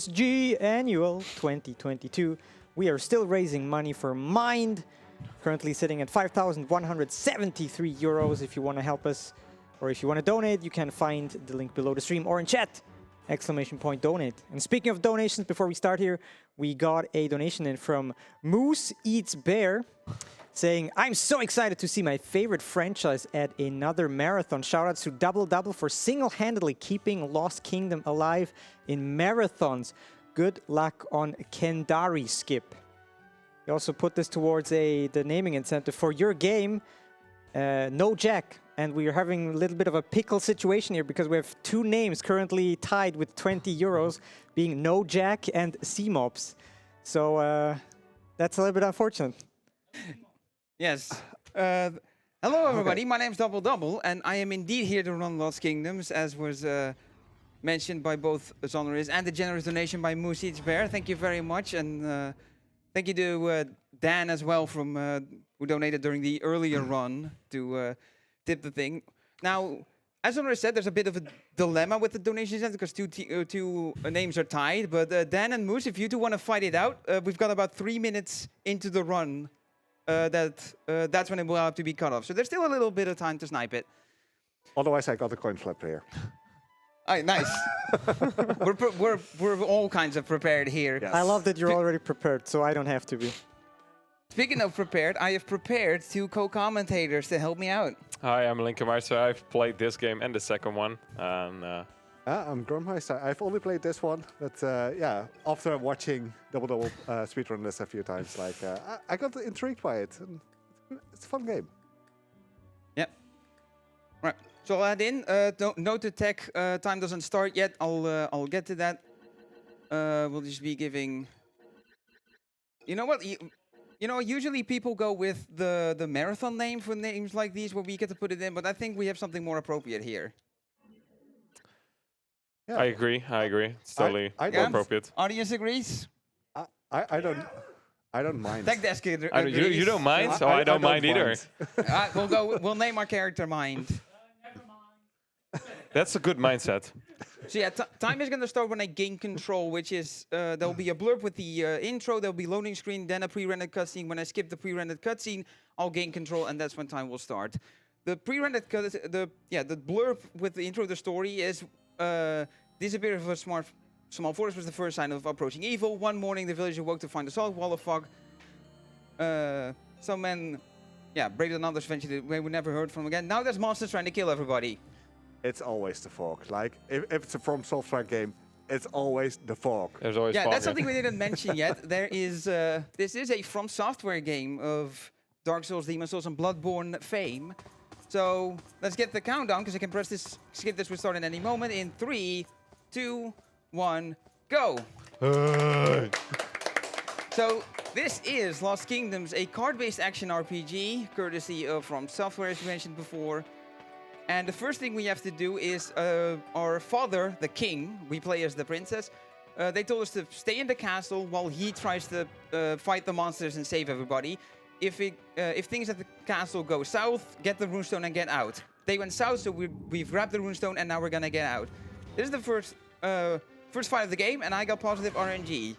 BSG Annual 2022. We are still raising money for Mind, currently sitting at 5,173 euros. If you want to help us or if you want to donate, you can find the link below the stream or in chat. !donate. And speaking of donations, before we start here, we got a donation in from Moose Eats Bear saying, I'm so excited to see my favorite franchise at another marathon. Shoutouts to DoubleDubbel for single-handedly keeping Lost Kingdom alive in marathons. Good luck on Kendari Skip. We also put this towards the naming incentive for your game, No Jack. And we are having a little bit of a pickle situation here because we have two names currently tied with 20 euros, being No Jack and C-Mobs. So that's a little bit unfortunate. Yes. Hello, everybody. Okay. My name is DoubleDubbel, and I am indeed here to run Lost Kingdoms, as was mentioned by both Zonneris and the generous donation by Moose Eats Bear. Thank you very much, and thank you to Dan as well, from who donated during the earlier run to tip the thing. Now, as Zonneris said, there's a bit of a dilemma with the donations because two names are tied. But Dan and Moose, if you two want to fight it out, we've got about 3 minutes into the run. That's when it will have to be cut off. So there's still a little bit of time to snipe it. Otherwise, I got a coin flip here. Oh, nice. we're all kinds of prepared here. Yes. I love that you're already prepared, so I don't have to be. Speaking of prepared, I have prepared two co-commentators to help me out. Hi, I'm Linkenmeister. I've played this game and the second one. And, I'm Gromheister. I've only played this one, but yeah, after watching DoubleDubbel speedrun this a few times, like I got intrigued by it. And it's a fun game. Yep. Right. So I'll add in. Note the tech time doesn't start yet. I'll get to that. We'll just be giving. You know what? You know, usually people go with the marathon name for names like these, where we get to put it in. But I think we have something more appropriate here. Yeah. I agree. It's totally appropriate. Audience agrees? I don't mind. Tech desk you don't mind? So I don't mind either. We'll name our character Mind. Never mind. That's a good mindset. So yeah, time is going to start when I gain control, which is there'll be a blurb with the intro, there'll be loading screen, then a pre-rendered cutscene. When I skip the pre-rendered cutscene, I'll gain control, and that's when time will start. The pre-rendered the blurb with the intro of the story is disappear of a small forest was the first sign of approaching evil. One morning, the village awoke to find a solid wall of fog. Some men, braved another adventure we never heard from again. Now there's monsters trying to kill everybody. It's always the fog. Like, if it's a From Software game, it's always the fog. There's always fog. That's something we didn't mention yet. There is, this is a From Software game of Dark Souls, Demon Souls, and Bloodborne fame. So let's get the countdown, because I can skip this restart at any moment in 3, 2, 1, go. So this is Lost Kingdoms, a card-based action RPG, courtesy of From Software, as you mentioned before. And the first thing we have to do is our father, the king, we play as the princess. They told us to stay in the castle while he tries to fight the monsters and save everybody. If things at the castle go south, get the runestone and get out. They went south, so we've grabbed the runestone, and now we're gonna get out. This is the first fight of the game, and I got positive RNG.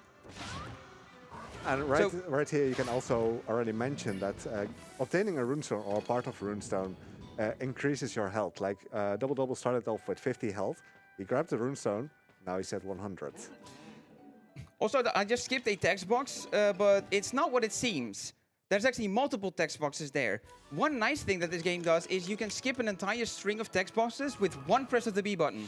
And right here, you can also already mention that obtaining a runestone or part of a runestone increases your health. Like DoubleDubbel started off with 50 health. He grabbed the runestone. Now he's at 100. Also, I just skipped a text box, but it's not what it seems. There's actually multiple text boxes there. One nice thing that this game does is you can skip an entire string of text boxes with one press of the B button.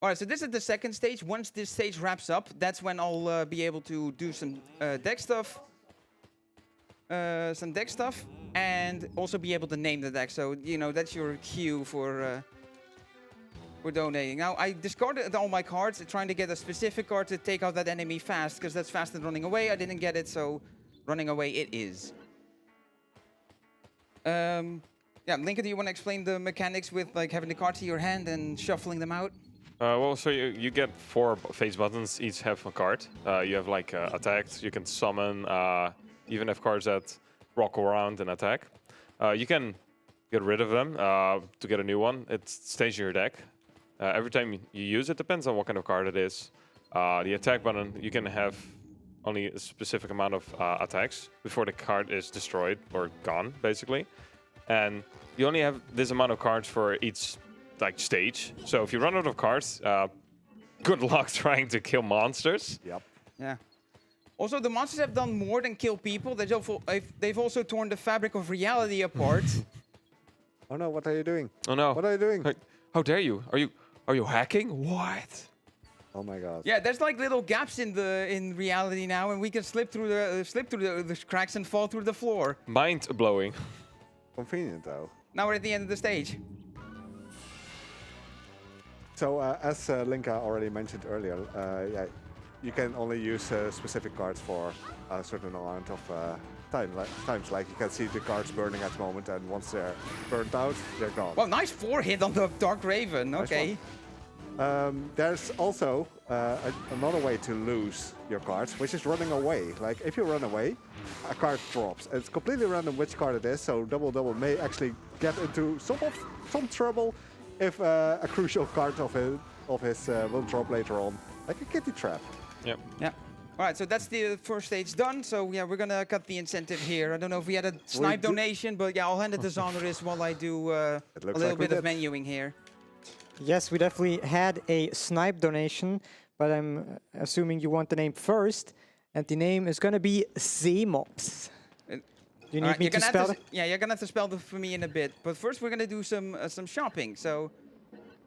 All right, so this is the second stage. Once this stage wraps up, that's when I'll be able to do some deck stuff. And also be able to name the deck. So, you know, that's your cue for donating. Now, I discarded all my cards, trying to get a specific card to take out that enemy fast, because that's faster than running away. I didn't get it, so running away it is. Lincoln, do you want to explain the mechanics with like having the cards in your hand and shuffling them out? Well, so you get 4 face buttons, each have a card. You have like attacks, you can summon, even have cards that rock around and attack. You can get rid of them to get a new one. It stays in your deck. Every time you use it, depends on what kind of card it is. The attack button, you can have only a specific amount of attacks before the card is destroyed or gone, basically. And you only have this amount of cards for each stage. So if you run out of cards, good luck trying to kill monsters. Yep. Yeah. Also, the monsters have done more than kill people. They've also torn the fabric of reality apart. Oh no, what are you doing? Oh no. What are you doing? Hey, how dare you? Are you hacking? What? Oh my god. Yeah, there's like little gaps in reality now, and we can slip through the cracks and fall through the floor. Mind blowing. Convenient though. Now we're at the end of the stage. So as Linka already mentioned earlier, yeah, you can only use specific cards for a certain amount of times. Like you can see the cards burning at the moment, and once they're burnt out, they're gone. Well, nice 4-hit on the Dark Raven. Nice Okay. There's also another way to lose your cards, which is running away. Like if you run away, a card drops. It's completely random which card it is, so DoubleDubbel may actually get into some trouble if a crucial card of his will drop later on, like a kitty trap. Yep. Yeah. All right, so that's the first stage done. So yeah, we're gonna cut the incentive here. I don't know if we had a snipe donation, but yeah, I'll hand it to Zonris while I do a little bit of menuing here. Yes, we definitely had a snipe donation, but I'm assuming you want the name first, and the name is going to be Zeemops. Do you need me to spell it? Yeah, you're gonna have to spell it for me in a bit. But first, we're gonna do some shopping. So,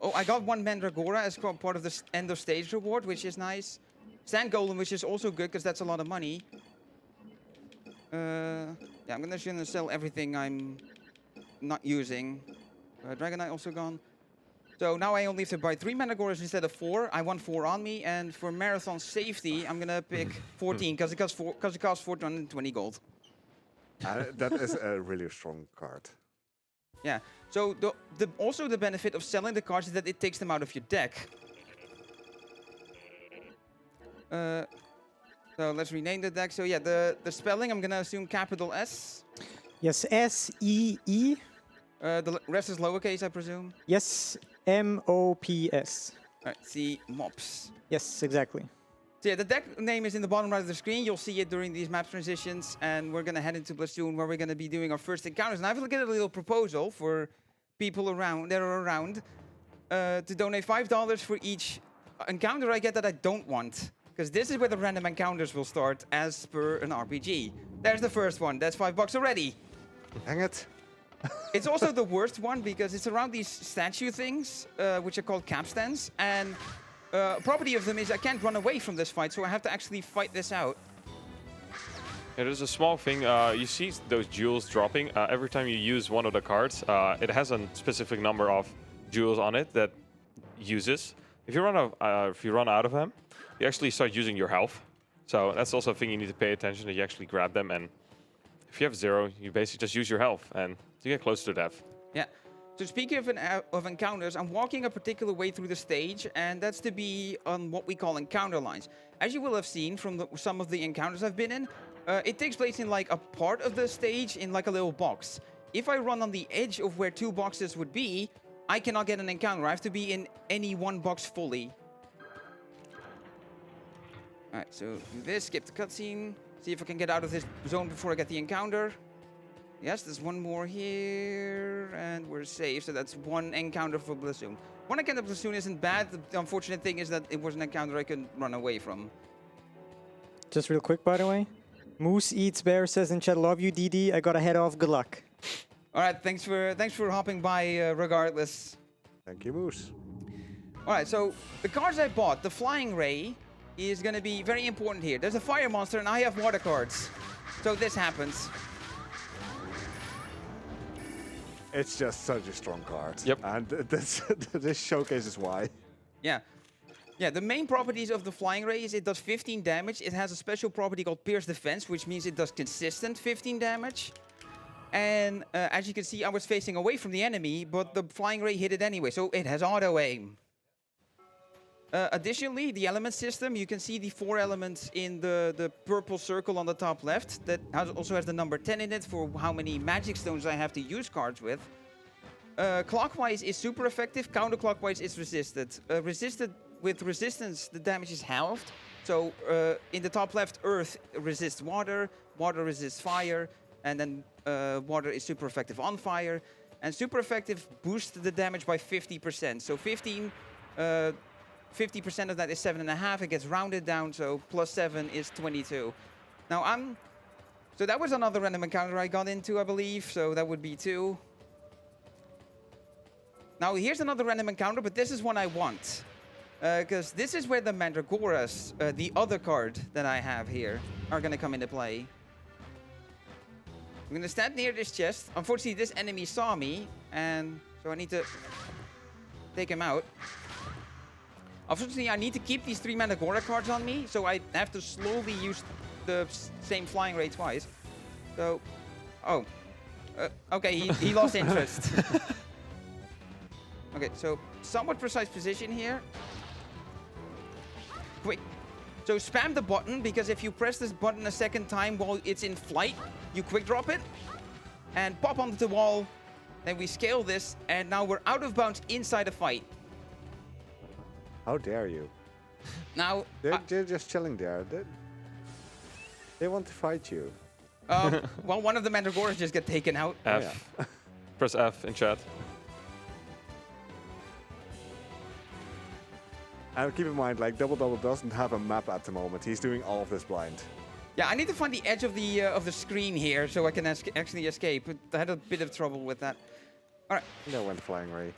oh, I got one Mandragora as part of the end of stage reward, which is nice. Sand Golem, which is also good because that's a lot of money. Yeah, I'm gonna sell everything I'm not using. Dragonite also gone. So now I only have to buy 3 Mandragoras instead of 4. I want 4 on me, and for marathon safety, I'm gonna pick 14 because it costs 420 gold. That is a really strong card. Yeah. So also the benefit of selling the cards is that it takes them out of your deck. So let's rename the deck. So yeah, the spelling, I'm gonna assume capital S. Yes, S-E-E. The rest is lowercase, I presume. Yes, M-O-P-S. All right, see mops. Yes, exactly. So yeah, the deck name is in the bottom right of the screen. You'll see it during these map transitions, and we're gonna head into Platoon where we're gonna be doing our first encounters. And I've looked at a little proposal for people around to donate $5 for each encounter I get that I don't want. Because this is where the random encounters will start as per an RPG. There's the first one. That's $5 already. Hang it. It's also the worst one because it's around these statue things, which are called capstans. And a property of them is I can't run away from this fight, so I have to actually fight this out. Yeah, there's a small thing. You see those jewels dropping. Every time you use one of the cards, it has a specific number of jewels on it that uses. If you run out of them, you actually start using your health. So that's also a thing you need to pay attention that you actually grab them. And if you have 0, you basically just use your health and you get close to death. Yeah. So speaking of encounters, I'm walking a particular way through the stage, and that's to be on what we call encounter lines. As you will have seen from some of the encounters I've been in, it takes place in like a part of the stage in like a little box. If I run on the edge of where 2 boxes would be, I cannot get an encounter. I have to be in any one box fully. Alright, so do this, skip the cutscene, see if I can get out of this zone before I get the encounter. Yes, there's one more here, and we're safe, so that's 1 encounter for Blazoon. 1 encounter for Blazoon isn't bad. The unfortunate thing is that it was an encounter I couldn't run away from. Just real quick, by the way. Moose Eats Bear says in chat, love you, DD. I gotta head off. Good luck. All right, thanks for hopping by regardless. Thank you, Moose. All right, so the cards I bought, the Flying Ray, is going to be very important here. There's a fire monster, and I have water cards. So this happens. It's just such a strong card. Yep. And this showcases why. Yeah. Yeah, the main properties of the Flying Ray is it does 15 damage. It has a special property called Pierce Defense, which means it does consistent 15 damage. And as you can see, I was facing away from the enemy, but the Flying Ray hit it anyway, so it has auto-aim. Additionally, the element system, you can see the 4 elements in the purple circle on the top left. That also has the number 10 in it for how many magic stones I have to use cards with. clockwise is super effective, counterclockwise is resisted. With resistance, the damage is halved. So in the top left, earth resists water, water resists fire, and then water is super effective on fire. And super effective boosts the damage by 50%. So 50% of that is 7.5. It gets rounded down, so plus 7 is 22. Now so that was another random encounter I got into, I believe. So that would be 2. Now here's another random encounter, but this is one I want. Because this is where the Mandragoras, the other card that I have here, are going to come into play. I'm going to stand near this chest. Unfortunately, this enemy saw me, and so I need to take him out. Unfortunately, I need to keep these 3 Mandragora cards on me, so I have to slowly use the same flying rate twice. So, okay, he lost interest. Okay, so somewhat precise position here. Quick. So spam the button, because if you press this button a second time while it's in flight, you quick drop it and pop onto the wall. Then we scale this, and now we're out of bounds inside a fight. How dare you? Now They're just chilling there. They want to fight you. well, one of the Mandragoras just get taken out. F. Press F in chat. And keep in mind, like DoubleDubbel doesn't have a map at the moment. He's doing all of this blind. Yeah, I need to find the edge of the screen here so I can actually escape. I had a bit of trouble with that. All right. No one flying ray.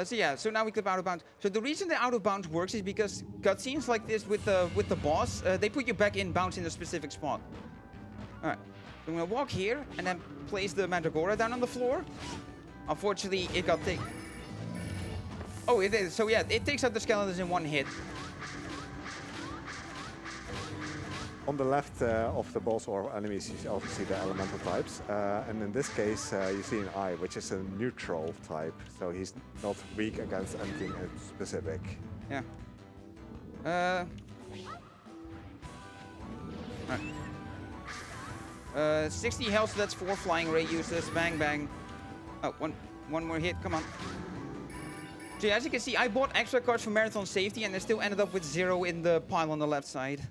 So yeah, so now we clip out of bounds. So the reason the out of bounds works is because cutscenes like this with the boss, they put you back in bounds in a specific spot. All right. So I'm gonna walk here and then place the Mandragora down on the floor. Unfortunately, it got taken. Oh, it is. So yeah, it takes out the skeletons in 1 hit. On the left of the boss or enemies, you also see the elemental types. And in this case, you see an eye, which is a neutral type. So he's not weak against anything specific. Yeah. Alright. 60 health, so that's 4 flying ray uses. Bang, bang. Oh, one more hit. Come on. So as you can see, I bought extra cards for Marathon Safety, and I still ended up with 0 in the pile on the left side.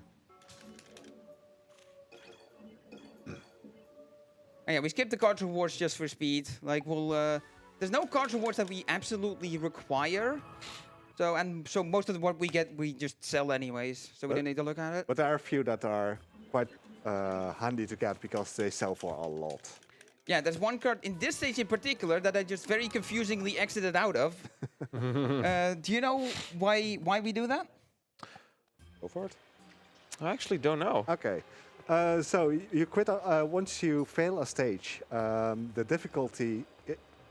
Oh yeah, we skipped the card rewards just for speed. Like, there's no card rewards that we absolutely require. So most of what we get, we just sell anyways. So we don't need to look at it. But there are a few that are quite handy to get because they sell for a lot. Yeah, there's one card in this stage in particular that I just very confusingly exited out of. Do you know why we do that? Go for it. I actually don't know. Okay. So you quit once you fail a stage. The difficulty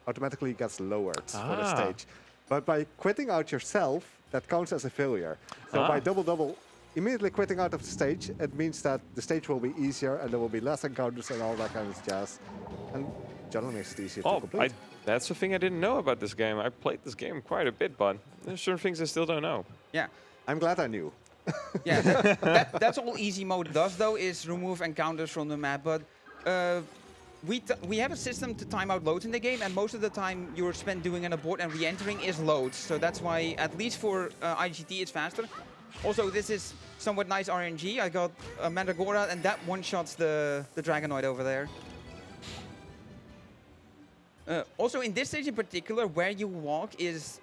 automatically gets lowered for the stage. But by quitting out yourself, that counts as a failure. So by DoubleDubbel immediately quitting out of the stage, it means that the stage will be easier and there will be less encounters and all that kind of jazz. And generally makes it easier to complete. That's the thing I didn't know about this game. I played this game quite a bit, but there's certain things I still don't know. Yeah. I'm glad I knew. Yeah, that's all easy mode does, though, is remove encounters from the map. But we have a system to time out loads in the game, and most of the time you're spent doing an abort and re-entering is loads. So that's why, at least for IGT, it's faster. Also, this is somewhat nice RNG. I got a Mandragora, and that one-shots the Dragonoid over there. Also, in this stage in particular, where you walk is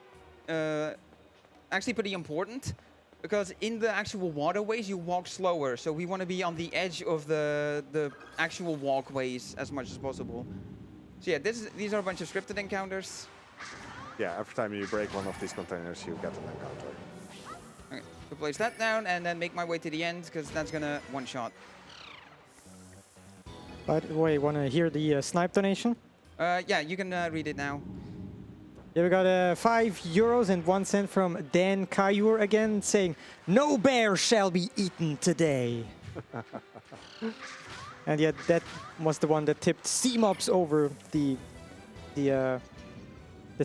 actually pretty important. Because in the actual waterways, you walk slower. So we want to be on the edge of the actual walkways as much as possible. So yeah, these are a bunch of scripted encounters. Yeah, every time you break one of these containers, you get an encounter. Okay, so place that down and then make my way to the end, because that's going to one-shot. By the way, want to hear the snipe donation? Yeah, you can read it now. Yeah, we got €5.01 from Dan Kayur again, saying, "No bear shall be eaten today." And yeah, that was the one that tipped C-Mobs over the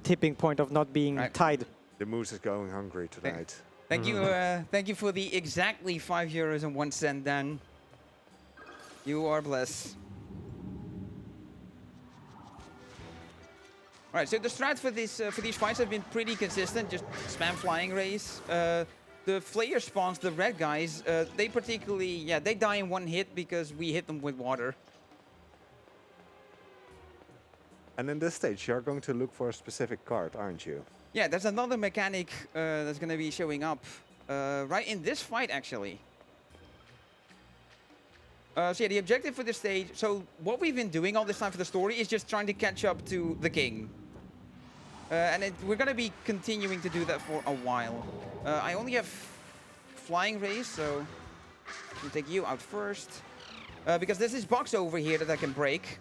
tipping point of not being tied. The moose is going hungry tonight. Thank you, thank you for the exactly €5.01, Dan. You are blessed. All right, so the strat for these fights have been pretty consistent. Just spam flying rays. The Flayer spawns, the red guys, they particularly, yeah, they die in one hit because we hit them with water. And in this stage, you're going to look for a specific card, aren't you? Yeah, there's another mechanic that's going to be showing up right in this fight, actually. So yeah, the objective for this stage, so what we've been doing all this time for the story is just trying to catch up to the king. And we're going to be continuing to do that for a while. I only have flying rays, so I'll take you out first. Because there's this box over here that I can break.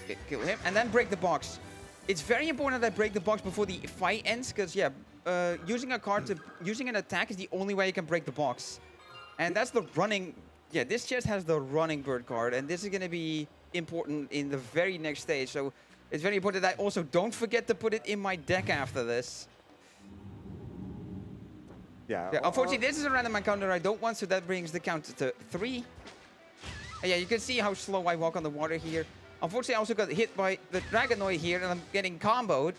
Okay, kill him, and then break the box. It's very important that I break the box before the fight ends, because yeah, using an attack is the only way you can break the box. And that's the running. Yeah, this chest has the running bird card, and this is going to be important in the very next stage. So it's very important that I also don't forget to put it in my deck after this. Yeah. Unfortunately, this is a random encounter I don't want, so that brings the count to 3. And yeah, you can see how slow I walk on the water here. Unfortunately, I also got hit by the Dragonoid here, and I'm getting comboed.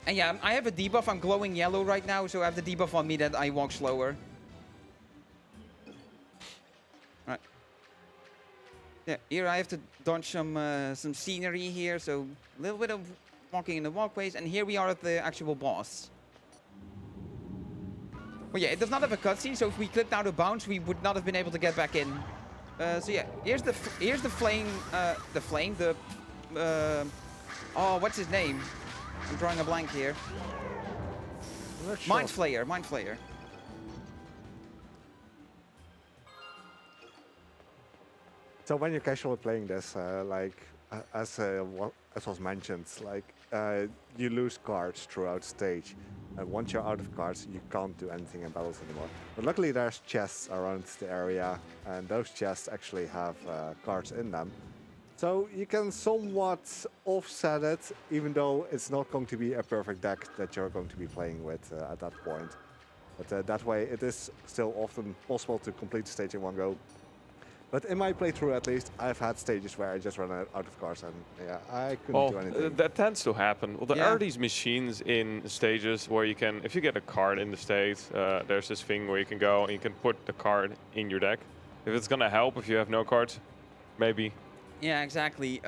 And yeah, I have a debuff. I'm glowing yellow right now, so I have the debuff on me that I walk slower. Right. Yeah, here I have to dodge some scenery here, so a little bit of walking in the walkways, and here we are at the actual boss. Well, yeah, it does not have a cutscene, so if we clipped out of bounds, we would not have been able to get back in. So yeah, here's the flame, oh, what's his name? I'm drawing a blank here. Mind Flayer. So when you're casually playing this, as was mentioned, you lose cards throughout stage. And once you're out of cards, you can't do anything in battles anymore. But luckily there's chests around the area, and those chests actually have cards in them. So you can somewhat offset it, even though it's not going to be a perfect deck that you're going to be playing with at that point. But that way it is still often possible to complete the stage in one go. But in my playthrough, at least, I've had stages where I just ran out of cards, and yeah, I couldn't do anything. That tends to happen. Well, there Yeah. are these machines in stages where you can, if you get a card in the stage, there's this thing where you can go and you can put the card in your deck. If it's gonna help if you have no cards, maybe. Yeah, exactly.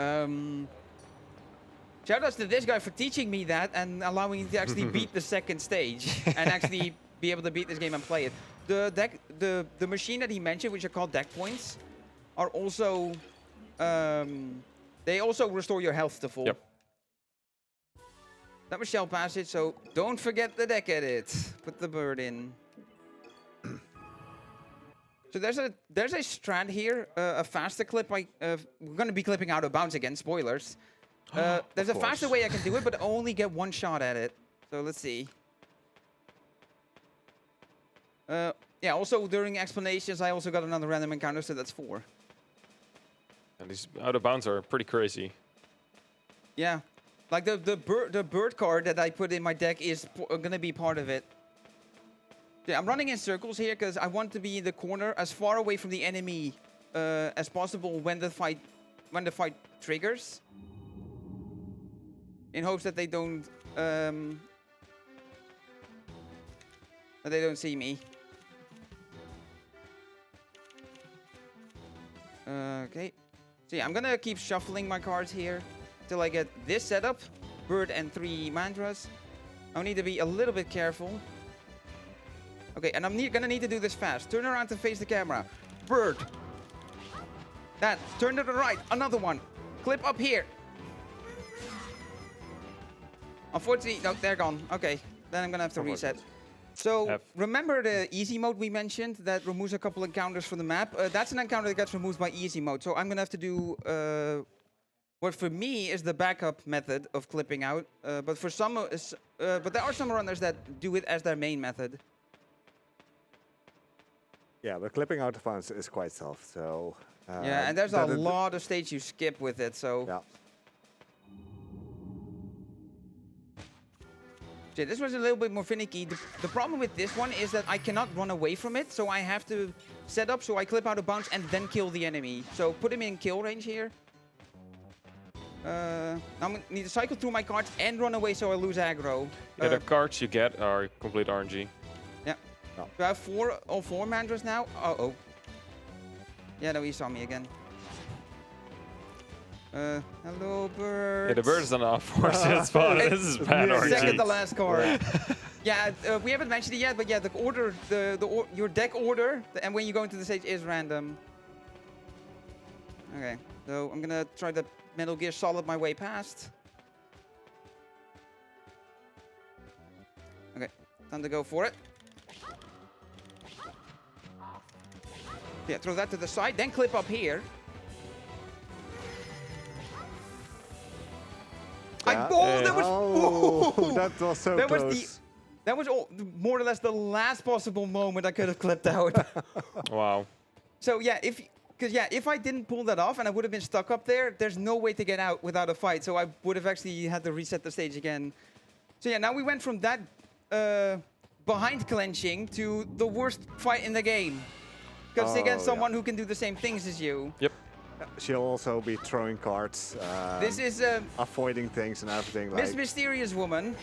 Shoutouts to this guy for teaching me that and allowing me to actually beat the second stage and actually be able to beat this game and play it. The machine that he mentioned, which are called deck points, are also they also restore your health to full. Yep. That was shell passage, so don't forget the deck edit. Put the bird in. So there's a strat here, a faster clip. We're going to be clipping out of bounds again. Spoilers. There's a faster way I can do it, but only get one shot at it. So let's see. Yeah. Also during explanations, I also got another random encounter, so that's 4. And these out of bounds are pretty crazy. Yeah, like the bird card that I put in my deck is going to be part of it. Yeah, I'm running in circles here because I want to be in the corner as far away from the enemy as possible when the fight triggers, in hopes that they don't see me. Okay, so yeah, I'm gonna keep shuffling my cards here till I get this setup, bird and 3 mantras. I need to be a little bit careful. Okay, and I'm gonna need to do this fast. Turn around to face the camera. Bird. That. Turn to the right. Another one. Clip up here. Unfortunately, no, they're gone. Okay, then I'm gonna have to reset. So, remember the easy mode we mentioned that removes a couple encounters from the map? That's an encounter that gets removed by easy mode. So I'm gonna have to do what for me is the backup method of clipping out. But for some, but there are some runners that do it as their main method. Yeah, but clipping out of bounds is quite tough, so... yeah, and there's a lot of stages you skip with it, so... Yeah. Yeah, this was a little bit more finicky. The problem with this one is that I cannot run away from it, so I have to set up so I clip out of bounds and then kill the enemy. So put him in kill range here. I'm gonna need to cycle through my cards and run away so I lose aggro. Yeah, the cards you get are complete RNG. Yeah. No. So I have all four mandras now. Uh-oh. Yeah, no, he saw me again. Hello, birds. Yeah, the bird is on our fortunate spot. This is bad RNG. Second to last card. Yeah, we haven't mentioned it yet, but yeah, the order, your deck order, and when you go into the stage is random. Okay, so I'm gonna try to Metal Gear Solid my way past. Okay, time to go for it. Yeah, throw that to the side, then clip up here. Yeah. That was. Oh, that was so That was close. That was more or less the last possible moment I could have clipped out. Wow. So yeah, if I didn't pull that off and I would have been stuck up there, there's no way to get out without a fight. So I would have actually had to reset the stage again. So yeah, now we went from that behind clenching to the worst fight in the game. Because against someone who can do the same things as you. Yep. She'll also be throwing cards, This is avoiding things and everything. Miss Like, Mysterious Woman.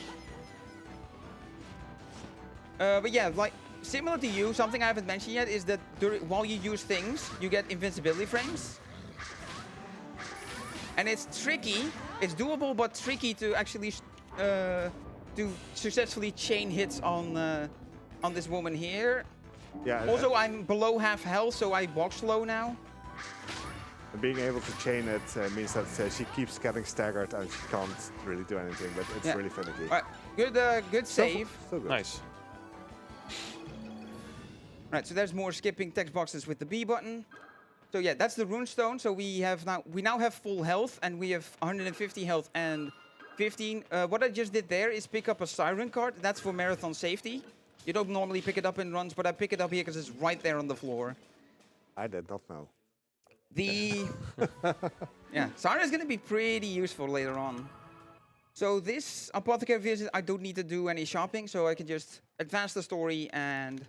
But yeah, like similar to you, something I haven't mentioned yet is that while you use things, you get invincibility frames. And it's tricky. It's doable, but tricky to actually to successfully chain hits on this woman here. yeah. Also, I'm below half health, so I walk slow now. Being able to chain it means that she keeps getting staggered and she can't really do anything, but it's Yeah. really finicky. All right, good save. So good. Nice. Right, so there's more skipping text boxes with the B button. So yeah, that's the runestone. So we now have full health, and we have 150 health and 15. What I just did there is pick up a siren card. That's for marathon safety. You don't normally pick it up in runs, but I pick it up here because it's right there on the floor. I did not know. Yeah, siren is going to be pretty useful later on. So this apothecary visit, I don't need to do any shopping, so I can just advance the story and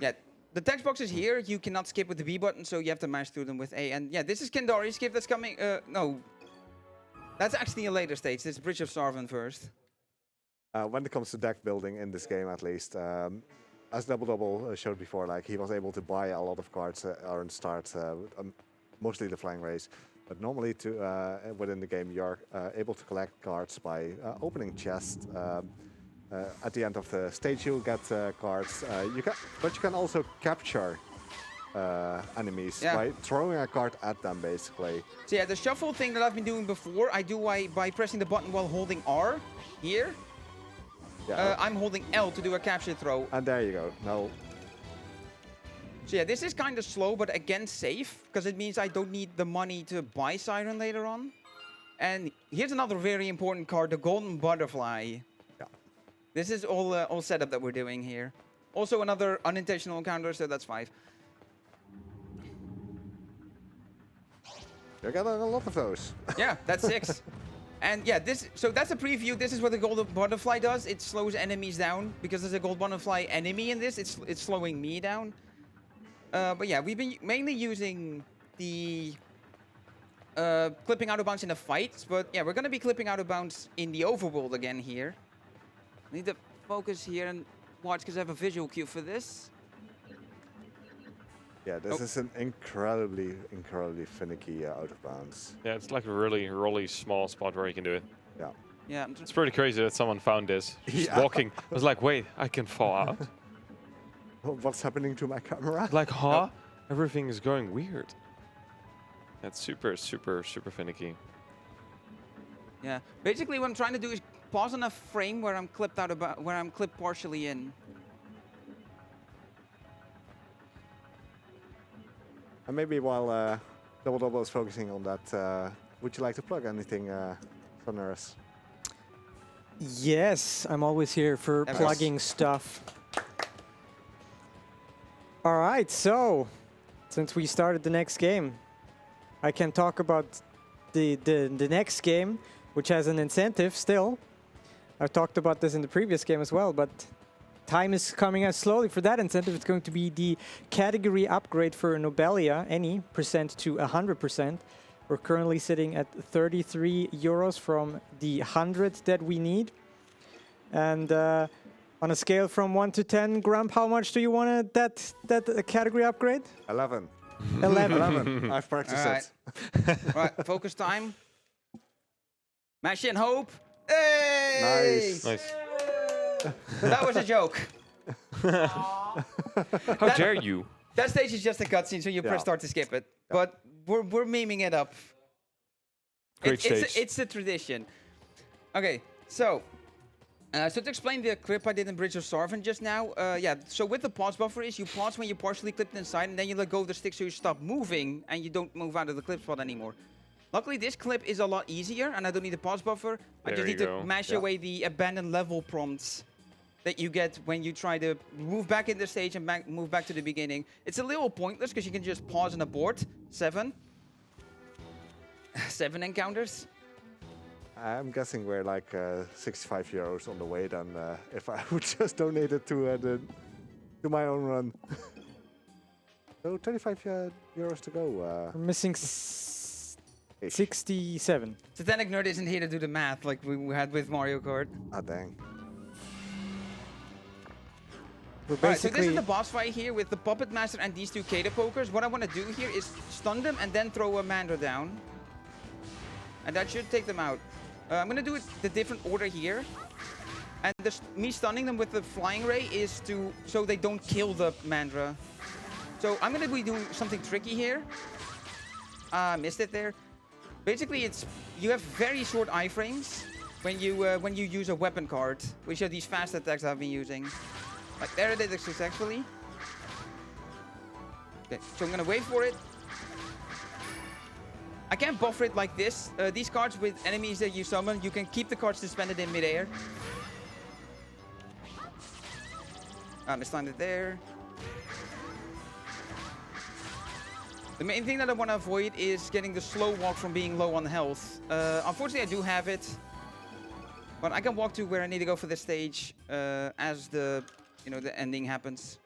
yeah, the text boxes here you cannot skip with the B button, so you have to mash through them with A. And yeah, this is Kendari's skip that's coming. No, that's actually a later stage. This is Bridge of Sarvan first. When it comes to deck building in this game, at least, as DoubleDubbel showed before, like he was able to buy a lot of cards or start mostly the flying race. But normally, within the game, you're able to collect cards by opening chests. At the end of the stage, you'll get cards. But you can also capture enemies by throwing a card at them, basically. So yeah, the shuffle thing that I've been doing before, I do by pressing the button while holding R here. Yeah. I'm holding L to do a capture throw. And there you go. Now, so yeah, this is kind of slow, but again safe, because it means I don't need the money to buy Siren later on. And here's another very important card, the Golden Butterfly. yeah. This is all setup that we're doing here. Also another unintentional encounter, so that's 5. You're getting a lot of those. Yeah, that's 6. And yeah, so that's a preview. This is what the Golden Butterfly does. It slows enemies down. Because there's a Gold Butterfly enemy in this, it's slowing me down. But yeah, we've been mainly using the clipping out of bounds in the fights. But yeah, we're going to be clipping out of bounds in the overworld again here. I need to focus here and watch because I have a visual cue for this. Yeah, this is an incredibly finicky out of bounds. Yeah, it's like a really small spot where you can do it. Yeah. Yeah. It's pretty crazy that someone found this. Just Yeah. walking. I was like, wait, I can fall out? What's happening to my camera? Like, huh? Everything is going weird. That's super finicky. Yeah. Basically, what I'm trying to do is pause on a frame where I'm clipped where I'm clipped partially in. And maybe while DoubleDubbel is focusing on that, would you like to plug anything, Sonorous? Yes, I'm always here for Yes. plugging stuff. All right, so since we started the next game, I can talk about the next game. which has an incentive still. I've talked about this in the previous game as well, but time is coming out slowly for that incentive. It's going to be the category upgrade for Nobelia, any percent to 100%. We're currently sitting at 33 euros from the 100 that we need. And on a scale from 1 to 10, Grump, how much do you want that category upgrade? 11. 11. 11. I've practiced All right. it. All right, focus time. Mash in hope. Hey! Nice. Nice. That was a joke. How dare you? That stage is just a cutscene, so you press Yeah. start to skip it. But we're memeing it up. Great stage. It's a tradition. Okay, so to explain the clip I did in Bridge of Sarvin just now, yeah, so with the pause buffer is you pause when you partially clipped inside, and then you let go of the stick so you stop moving, and you don't move out of the clip spot anymore. Luckily, this clip is a lot easier, and I don't need a pause buffer. I There just you need go. to mash Yeah. away the abandoned level prompts that you get when you try to move back in the stage and move back to the beginning. It's a little pointless because you can just pause and abort. 7 encounters. I'm guessing we're like 65 euros on the way then if I would just donate it to my own run. So 25 euros to go. We're missing Ish. 67. Satanic Nerd isn't here to do the math like we had with Mario Kart. Ah, dang. We're Alright, so this basically is the boss fight here with the Puppet Master and these two Kato pokers. What I want to do here is stun them and then throw a Mandra down. And that should take them out. I'm going to do it the different order here. And me stunning them with the Flying Ray is so they don't kill the Mandra. So I'm going to be doing something tricky here. Missed it there. Basically, you have very short iframes when you use a weapon card, which are these fast attacks I've been using. Like there it is successfully. Okay, so I'm gonna wait for it. I can't buffer it like this. These cards with enemies that you summon, you can keep the cards suspended in midair. Mistimed it there. The main thing that I want to avoid is getting the slow walk from being low on health. Unfortunately, I do have it, but I can walk to where I need to go for this stage as the ending happens.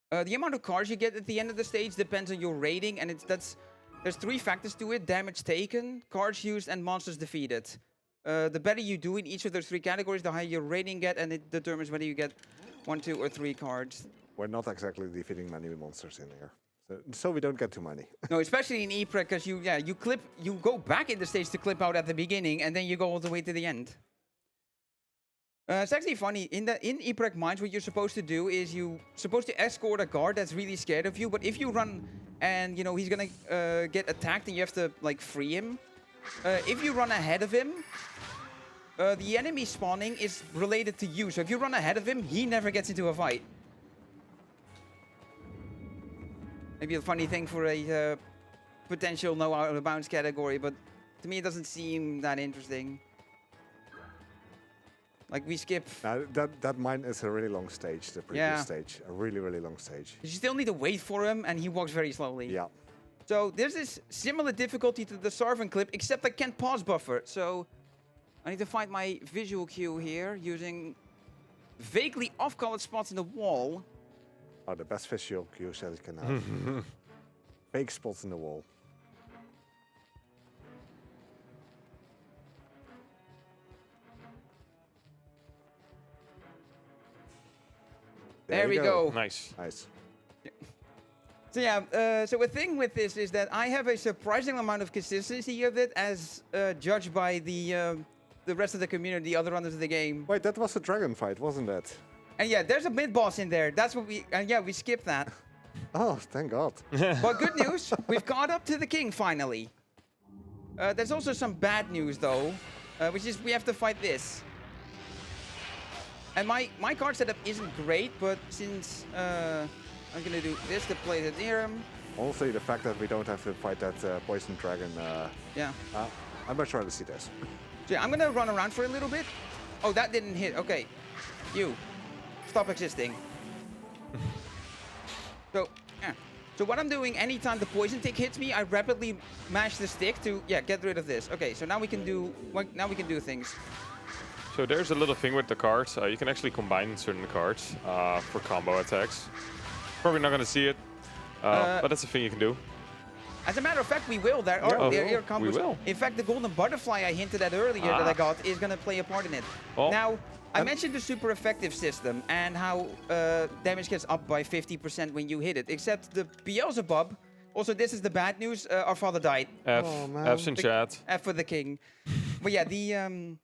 The amount of cards you get at the end of the stage depends on your rating, and there's 3 factors to it: damage taken, cards used, and monsters defeated. The better you do in each of those 3 categories, the higher your rating get, and it determines whether you get 1, 2, or 3 cards. We're not exactly defeating many monsters in here, so we don't get too many. No, especially in E-Preg, because you go back in the stage to clip out at the beginning, and then you go all the way to the end. It's actually funny, in E-Preg Mines, what you're supposed to do is you're supposed to escort a guard that's really scared of you, but if you run and, he's gonna get attacked and you have to, like, free him, if you run ahead of him, the enemy spawning is related to you, so if you run ahead of him, he never gets into a fight. Maybe a funny thing for a potential no out of bounds category, but to me it doesn't seem that interesting. Like we skip. That mine is a really long stage, the previous stage. A really, really long stage. You still need to wait for him, and he walks very slowly. Yeah. So there's this similar difficulty to the Sarvin clip, except I can't pause buffer. So I need to find my visual cue here using vaguely off-colored spots in the wall. Oh, the best visual cues that you can have. Fake spots in the wall. There we go. Nice. Nice. So yeah, so the thing with this is that I have a surprising amount of consistency of it as judged by the rest of the community, the other runners of the game. Wait, that was a dragon fight, wasn't it? And yeah, there's a mid-boss in there. That's what we skipped that. Oh, thank God. But good news, we've caught up to the king finally. There's also some bad news though, which is we have to fight this. And my card setup isn't great, but since I'm gonna do this to play the theorem. Honestly, the fact that we don't have to fight that poison dragon, Yeah. I'm much rather see this. So yeah, I'm gonna run around for a little bit. Oh, that didn't hit. Okay, you stop existing. So yeah, So what I'm doing anytime the poison tick hits me, I rapidly mash the stick to get rid of this. Okay, so now we can do things. So there's a little thing with the cards. You can actually combine certain cards for combo attacks. Probably not going to see it, but that's a thing you can do. As a matter of fact, we will. There are combos. We will. In fact, the golden butterfly I hinted at earlier that I got is going to play a part in it. Well, now, I mentioned the super effective system and how damage gets up by 50% when you hit it. Except the Beelzebub. Also, this is the bad news. Our father died. F's in chat. F for the king. But yeah, the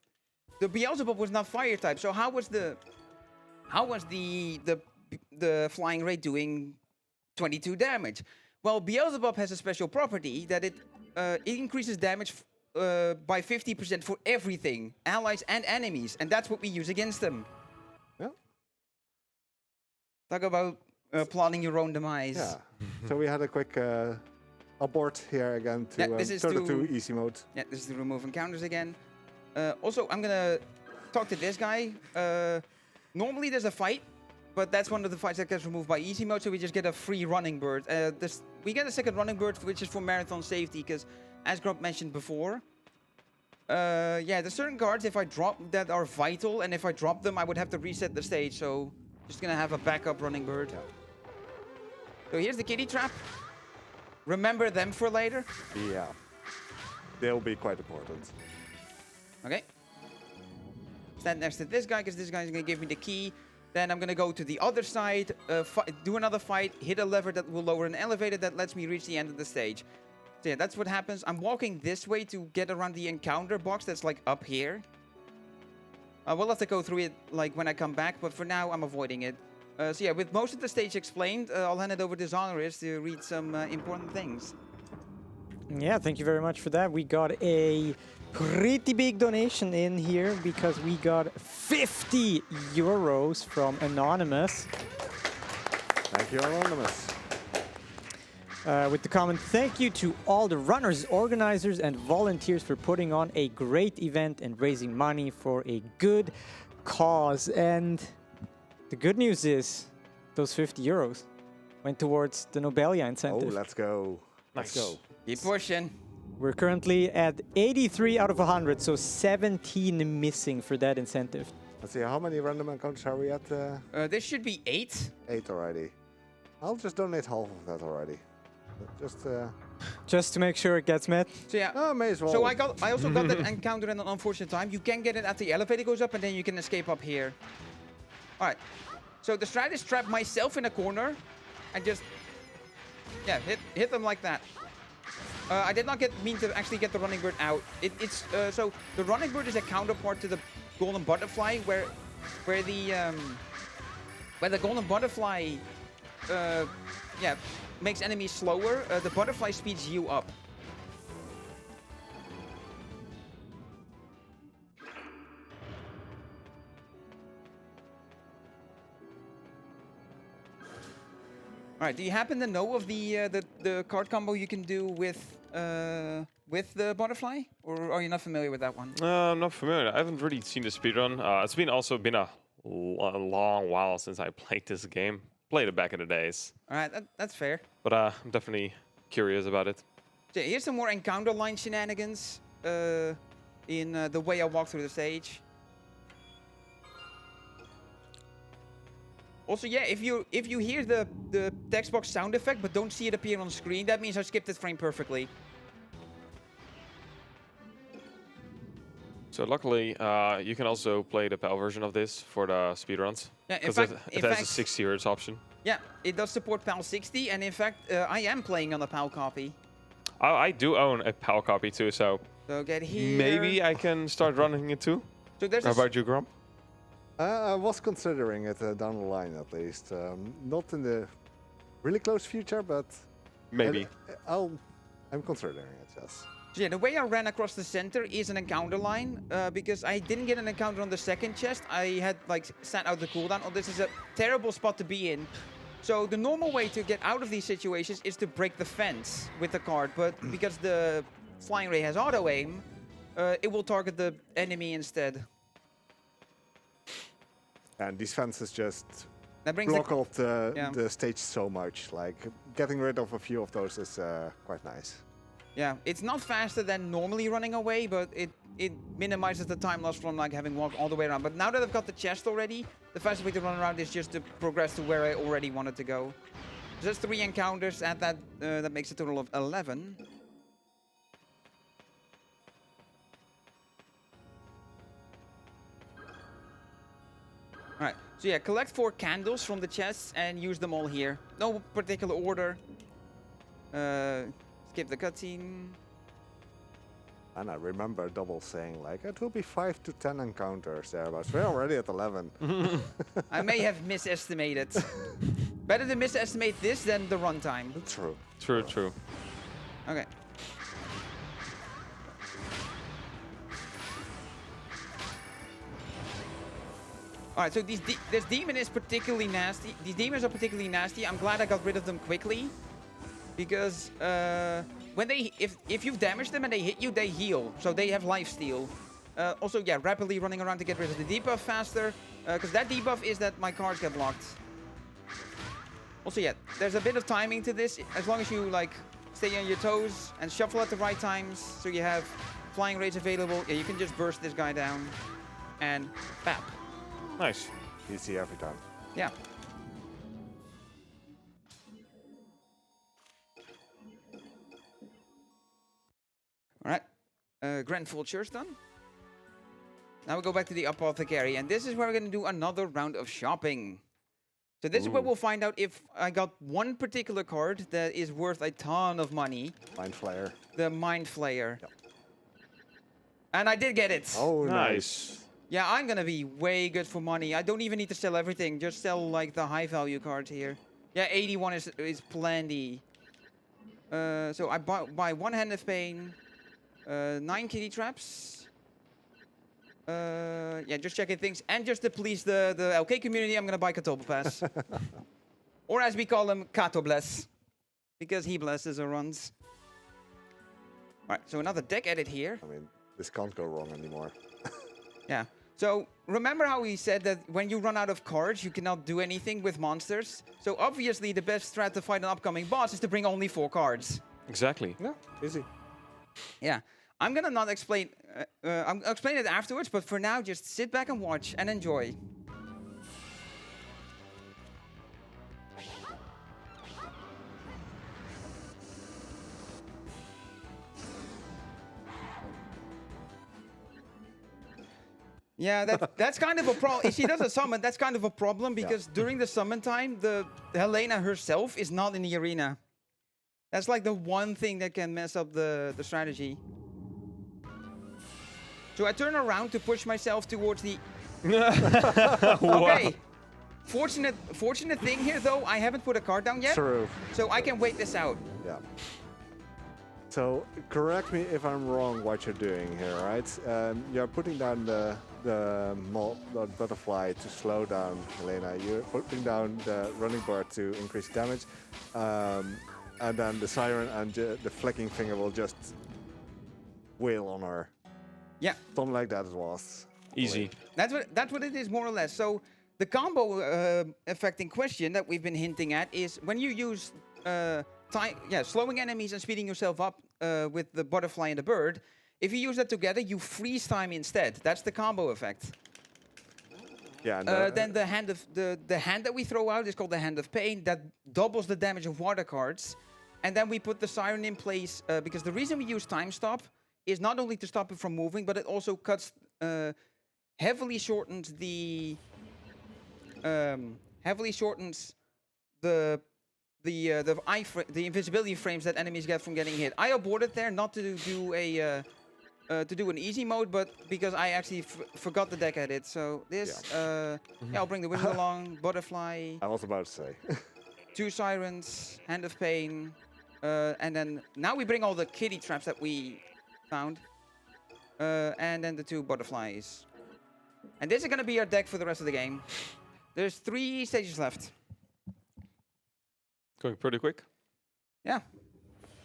Beelzebub was not fire type. So how was the flying ray doing 22 damage? Well, Beelzebub has a special property that it increases damage by 50% for everything, allies and enemies, and that's what we use against them. Yeah. Talk about plotting your own demise. Yeah. So we had a quick abort here again to turn it to easy mode. Yeah, this is to remove encounters again. Also, I'm gonna talk to this guy. Normally there's a fight, but that's one of the fights that gets removed by easy mode, so we just get a free running bird. We get a second running bird, which is for marathon safety, because as Grump mentioned before, there's certain cards if I drop that are vital, and if I drop them, I would have to reset the stage, so just gonna have a backup running bird. Yeah. So here's the kitty trap. Remember them for later. Yeah. They'll be quite important. Okay. Stand next to this guy, because this guy's gonna give me the key. Then I'm gonna go to the other side, do another fight, hit a lever that will lower an elevator that lets me reach the end of the stage. So yeah, that's what happens. I'm walking this way to get around the encounter box that's like up here. We'll have to go through it like when I come back, but for now I'm avoiding it. So yeah, with most of the stage explained, I'll hand it over to Zonorist to read some important things. Yeah, thank you very much for that. We got a pretty big donation in here because we got 50 euros from Anonymous. Thank you, Anonymous. With the comment, thank you to all the runners, organizers, and volunteers for putting on a great event and raising money for a good cause. And the good news is those 50 euros went towards the Nobelia incentive. Oh, let's go. Nice. Let's go. Keep pushing. We're currently at 83 out of 100, so 17 missing for that incentive. Let's see, how many random encounters are we at? This should be 8. 8 already. I'll just donate half of that already. Just to make sure it gets met. So yeah. Oh, may as well. So I also got that encounter in an unfortunate time. You can get it at the elevator goes up, and then you can escape up here. All right. So the strat is trap myself in a corner, and just hit them like that. I did not mean to actually get the running bird out. So the running bird is a counterpart to the golden butterfly, where the golden butterfly makes enemies slower. The butterfly speeds you up. All right. Do you happen to know of the card combo you can do with the butterfly, or are you not familiar with that one? I'm not familiar. I haven't really seen the speedrun. It's been a long while since I played this game. Played it back in the days. All right, that's fair. But I'm definitely curious about it. So here's some more encounter line shenanigans in the way I walk through the stage. Also, yeah, if you hear the text box sound effect but don't see it appear on screen, that means I skipped this frame perfectly. So luckily, you can also play the PAL version of this for the speedruns. Yeah, because it has a 60 Hz option. Yeah, it does support PAL 60, and in fact, I am playing on a PAL copy. I do own a PAL copy too, so get here. Maybe I can start running it too. So there's How about you, Grump? I was considering it down the line at least. Not in the really close future, but maybe. I'm considering it, yes. So yeah, the way I ran across the center is an encounter line, because I didn't get an encounter on the second chest. I had sat out the cooldown. Oh, this is a terrible spot to be in. So the normal way to get out of these situations is to break the fence with the card, but because the flying ray has auto aim, it will target the enemy instead. And these fences just That brings block off yeah. the stage so much. Like getting rid of a few of those is quite nice. Yeah, it's not faster than normally running away, but it minimizes the time loss from like having walked all the way around. But now that I've got the chest already, the fastest way to run around is just to progress to where I already wanted to go. Just 3 encounters at that. That makes a total of 11. All right. So yeah, collect 4 candles from the chests and use them all here. No particular order. Skip the cutscene. And I remember Double saying like it will be 5 to 10 encounters there, but we're already at 11. I may have misestimated. Better to misestimate this than the runtime. True. True, true. Okay. All right, so this demon is particularly nasty. These demons are particularly nasty. I'm glad I got rid of them quickly, because when if you've damaged them and they hit you, they heal, so they have life steal. Also, yeah, rapidly running around to get rid of the debuff faster, because that debuff is that my cards get blocked. Also, yeah, there's a bit of timing to this. As long as you like stay on your toes and shuffle at the right times, so you have flying rays available. Yeah, you can just burst this guy down, and bap. Nice. Easy every time. Yeah. All right. Grand Vulture's done. Now we go back to the apothecary, and this is where we're going to do another round of shopping. So this is where we'll find out if I got one particular card that is worth a ton of money. Mind Flayer. The Mind Flayer. Yep. And I did get it. Oh, Nice. Yeah, I'm going to be way good for money. I don't even need to sell everything. Just sell, like, the high-value cards here. Yeah, 81 is plenty. So I buy 1 Hand of Pain, 9 kitty traps. Yeah, just checking things. And just to please the LK community, I'm going to buy Katobless. Or as we call him, Katobless. Because he blesses or runs. Alright, so another deck edit here. I mean, this can't go wrong anymore. Yeah. So remember how we said that when you run out of cards, you cannot do anything with monsters? So obviously the best strat to fight an upcoming boss is to bring only 4 cards. Exactly. Yeah, easy. Yeah. I'm gonna not explain. I'll explain it afterwards, but for now, just sit back and watch and enjoy. Yeah, that's kind of a problem. If she does a summon, that's kind of a problem, because during the summon time, the Helena herself is not in the arena. That's like the one thing that can mess up the strategy. So I turn around to push myself towards the... Okay. Fortunate thing here, though, I haven't put a card down yet. True. So I can wait this out. Yeah. So correct me if I'm wrong what you're doing here, right? You're putting down the butterfly to slow down Helena. You're putting down the running bird to increase damage. And then the siren and the flicking finger will just wail on her. Yeah. Something like that it was. Easy. That's what it is, more or less. So the combo effect in question that we've been hinting at is when you use slowing enemies and speeding yourself up with the butterfly and the bird. If you use that together, you freeze time instead. That's the combo effect. Yeah. And then the hand of the hand that we throw out is called the Hand of Pain. That doubles the damage of water cards. And then we put the siren in place because the reason we use time stop is not only to stop it from moving, but it also heavily shortens the invisibility frames that enemies get from getting hit. I aborted there not to do an easy mode, but because I actually forgot the deck edit. So this, I'll bring the wizard along, butterfly. I was about to say. 2 sirens, Hand of Pain, and then now we bring all the kitty traps that we found, and then the 2 butterflies. And this is going to be our deck for the rest of the game. There's 3 stages left. Going pretty quick. Yeah.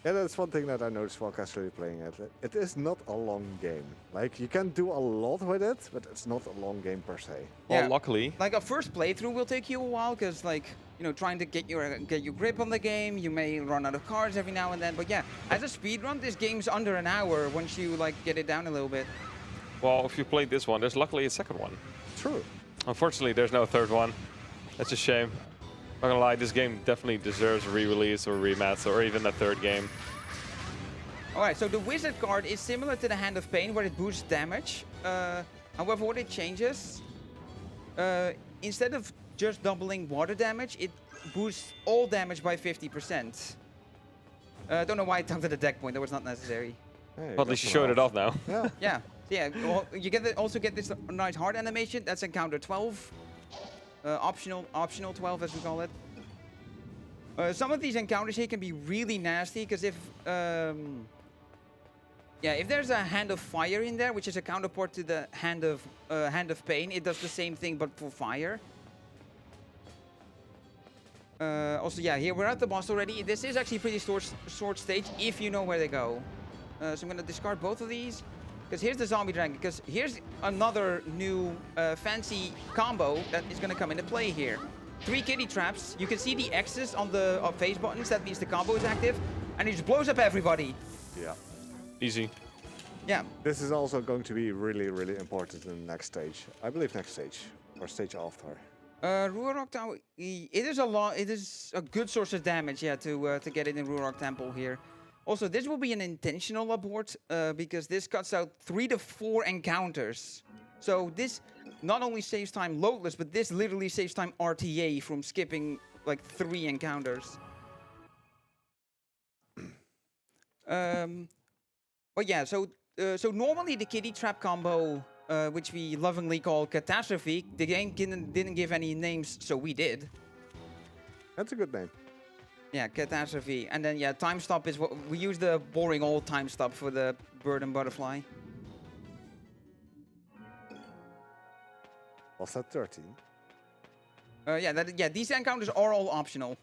Yeah, that's one thing that I noticed while casually playing it. It is not a long game. Like, you can do a lot with it, but it's not a long game per se. Well, Yeah. luckily, Like a first playthrough will take you a while because, like, you know, trying to get your grip on the game, you may run out of cards every now and then. But yeah, as a speedrun, this game's under an hour once you like get it down a little bit. well, if you played this one, there's luckily a second one. True. Unfortunately, there's no third one. That's a shame. Not gonna lie, this game definitely deserves a re-release or rematch or even a third game. Alright, so the wizard card is similar to the Hand of Pain where it boosts damage. However, what it changes, instead of just doubling water damage, it boosts all damage by 50%. Don't know why I talked to the deck point, that was not necessary. Hey, Well, at least you showed it off now. Yeah. Yeah, so yeah, you also get this nice heart animation, that's encounter 12. Optional 12 as we call it. Some of these encounters here can be really nasty because if there's a Hand of Fire in there, which is a counterpart to the Hand of Pain, it does the same thing but for fire. Also, yeah, here we're at the boss already. This is actually a pretty short stage if you know where they go. So I'm gonna discard both of these. Because here's the zombie dragon, because here's another new fancy combo that is going to come into play here. 3 kitty traps. You can see the X's on the face buttons. That means the combo is active. And it just blows up everybody. Yeah. Easy. Yeah. This is also going to be really, really important in the next stage. I believe next stage. Or stage after. Ruarok Tower, it is a good source of damage, yeah, to get it in Ruarok Temple here. Also, this will be an intentional abort because this cuts out 3 to 4 encounters. So this not only saves time loadless, but this literally saves time RTA from skipping like 3 encounters. But yeah, so normally the kitty trap combo, which we lovingly call Catastrophe, the game didn't give any names, so we did. That's a good name. Yeah, Catastrophe. And then, yeah, Time Stop is what we use, the boring old Time Stop for the bird and butterfly. Was that 13? Yeah, these encounters are all optional.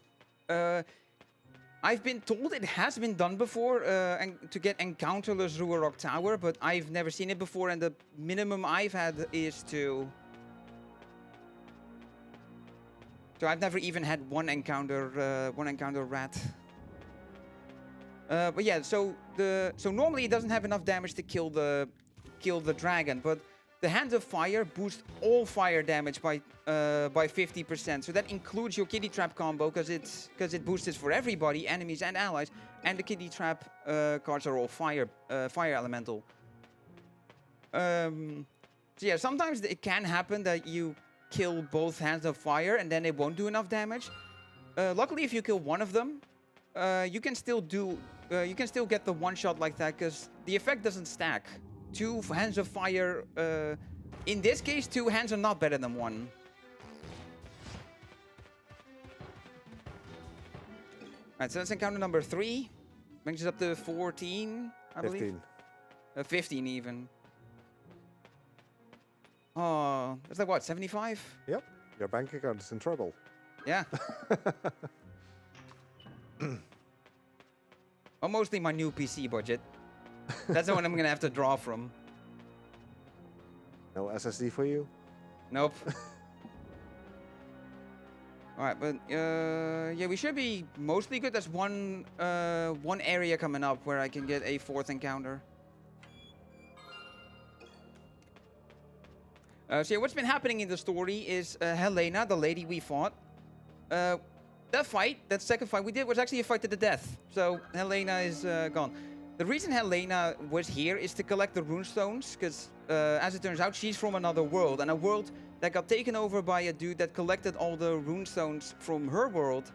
I've been told it has been done before to get encounterless Ruarok Tower, but I've never seen it before, and the minimum I've had is 2. So I've never even had one encounter rat. But yeah, so normally it doesn't have enough damage to kill the dragon, but the Hand of Fire boosts all fire damage by 50%. So that includes your kitty trap combo because it boosts it for everybody, enemies and allies, and the kitty trap cards are all fire elemental. So yeah, sometimes it can happen that you kill both Hands of Fire and then it won't do enough damage. Luckily, if you kill one of them, you can still get the one shot like that because the effect doesn't stack. 2 Hands of Fire, in this case, 2 hands are not better than 1. Alright, so that's encounter number 3. Brings us up to 14, I believe. 15. 15 even. Oh, that's like what, 75? Yep. Your bank account is in trouble. Yeah. Well, mostly my new PC budget. That's the one I'm gonna have to draw from. No SSD for you? Nope. Alright, but yeah, we should be mostly good. There's one area coming up where I can get a 4th encounter. So yeah, what's been happening in the story is Helena, the lady we fought, that second fight we did was actually a fight to the death. So Helena is gone. The reason Helena was here is to collect the runestones, because as it turns out, she's from another world, and a world that got taken over by a dude that collected all the runestones from her world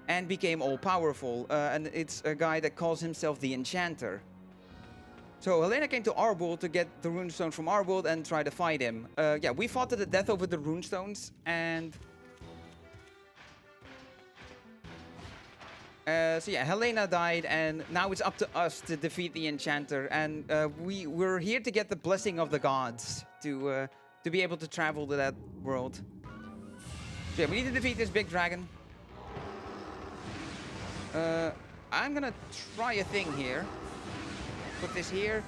and became all-powerful. And it's a guy that calls himself the Enchanter. So Helena came to our world to get the runestones from our world and try to fight him. Yeah, we fought to the death over the runestones, and so yeah, Helena died, and now it's up to us to defeat the Enchanter. And we're here to get the blessing of the gods to be able to travel to that world. So yeah, we need to defeat this big dragon. I'm gonna try a thing here. Put this here,